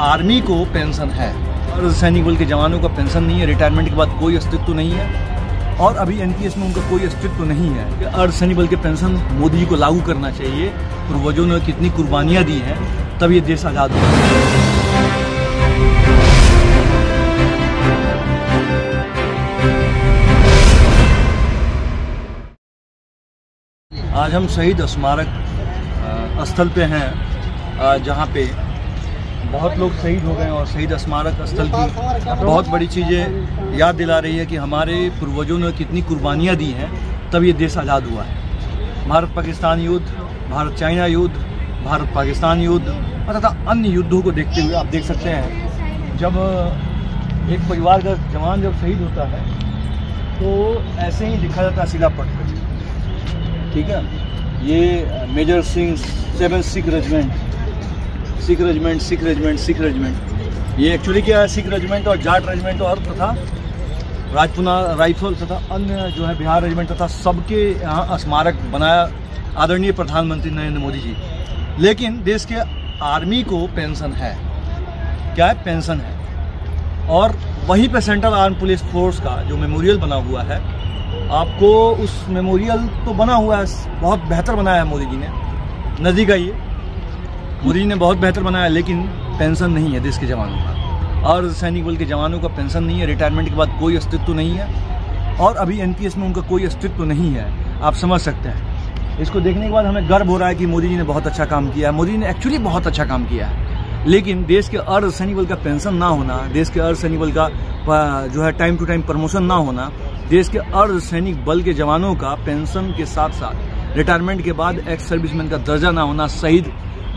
Army को pension है और सैनिक बल के जवानों का पेंशन नहीं है। रिटायरमेंट के बाद कोई अस्तित्व नहीं है और अभी एनपीएस में उनका कोई अस्तित्व नहीं है। अर्धसैनिक बल के पेंशन मोदी जी को लागू करना चाहिए। पूर्वजों ने कितनी कुर्बानियाँ दी हैं, तब ये देश आज़ाद हुआ। आज हम शहीद स्मारक स्थल पे हैं, जहाँ पे बहुत लोग शहीद हो गए और शहीद स्मारक स्थल की बहुत बड़ी चीज़ें याद दिला रही है कि हमारे पूर्वजों ने कितनी कुर्बानियाँ दी हैं, तब ये देश आज़ाद हुआ है। भारत पाकिस्तान युद्ध, भारत चाइना युद्ध, भारत पाकिस्तान युद्ध तथा अन्य युद्धों को देखते हुए आप देख सकते हैं, जब एक परिवार का जवान जब शहीद होता है तो ऐसे ही दिखा जाता है सीधा पट पर। ठीक है, ये मेजर सिंह 7 सिख रेजिमेंट ये एक्चुअली क्या है, सिख रेजिमेंट और जाट रेजिमेंट और तथा राजपुना राइफल तथा अन्य जो है बिहार रेजिमेंट तथा सबके यहाँ स्मारक बनाया आदरणीय प्रधानमंत्री नरेंद्र मोदी जी। लेकिन देश के आर्मी को पेंशन है, क्या है, पेंशन है। और वहीं पे सेंट्रल आर्म पुलिस फोर्स का जो मेमोरियल बना हुआ है, आपको उस मेमोरियल तो बना हुआ है, बहुत बेहतर बनाया है मोदी जी ने, नज़दीक आइए, मोदी जी ने बहुत बेहतर बनाया, लेकिन पेंशन नहीं है देश के जवानों का और सैनिक बल के जवानों का पेंशन नहीं है। रिटायरमेंट के बाद कोई अस्तित्व नहीं है और अभी एनपीएस में उनका कोई अस्तित्व नहीं है। आप समझ सकते हैं। इसको देखने के बाद हमें गर्व हो रहा है कि मोदी जी ने बहुत अच्छा काम किया है। मोदी जी ने एक्चुअली बहुत अच्छा काम किया है, लेकिन देश के अर्धसैनिक बल का पेंशन ना होना, देश के अर्धसैनिक बल का जो है टाइम टू टाइम प्रमोशन ना होना, देश के अर्धसैनिक बल के जवानों का पेंशन के साथ साथ रिटायरमेंट के बाद एक्स सर्विसमैन का दर्जा ना होना, शहीद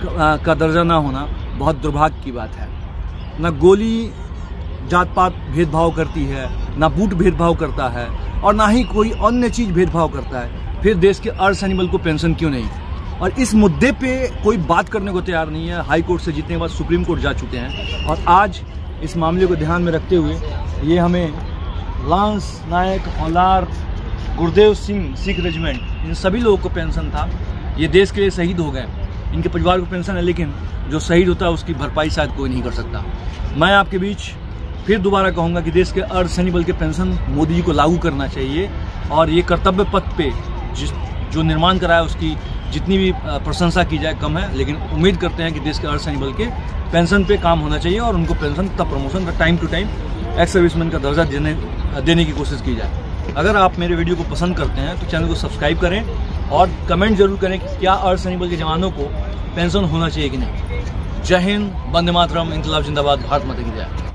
का दर्जा ना होना बहुत दुर्भाग्य की बात है। ना गोली जात पात भेदभाव करती है, ना बूट भेदभाव करता है और ना ही कोई अन्य चीज़ भेदभाव करता है। फिर देश के अर्धसैनिक बल को पेंशन क्यों नहीं? और इस मुद्दे पे कोई बात करने को तैयार नहीं है। हाई कोर्ट से जीतने के बाद सुप्रीम कोर्ट जा चुके हैं और आज इस मामले को ध्यान में रखते हुए ये हमें लांस नायक हौलार गुरदेव सिंह सिख रेजिमेंट, इन सभी लोगों को पेंशन था। ये देश के लिए शहीद हो गए, इनके परिवार को पेंशन है, लेकिन जो शहीद होता है उसकी भरपाई शायद कोई नहीं कर सकता। मैं आपके बीच फिर दोबारा कहूँगा कि देश के अर्धसैनिक बल के पेंशन मोदी जी को लागू करना चाहिए और ये कर्तव्य पथ पे जो निर्माण कराया उसकी जितनी भी प्रशंसा की जाए कम है, लेकिन उम्मीद करते हैं कि देश के अर्धसैनिक बल के पेंशन पे काम होना चाहिए और उनको पेंशन तथा प्रमोशन का time to time ex serviceman का दर्जा देने की कोशिश की जाए। अगर आप मेरे वीडियो को पसंद करते हैं तो चैनल को सब्सक्राइब करें और कमेंट जरूर करें कि क्या अर्धसैनिक बल के जवानों को पेंशन होना चाहिए कि नहीं। जय हिंद, वंदे मातरम, इंकलाब जिंदाबाद, भारत माता की जय।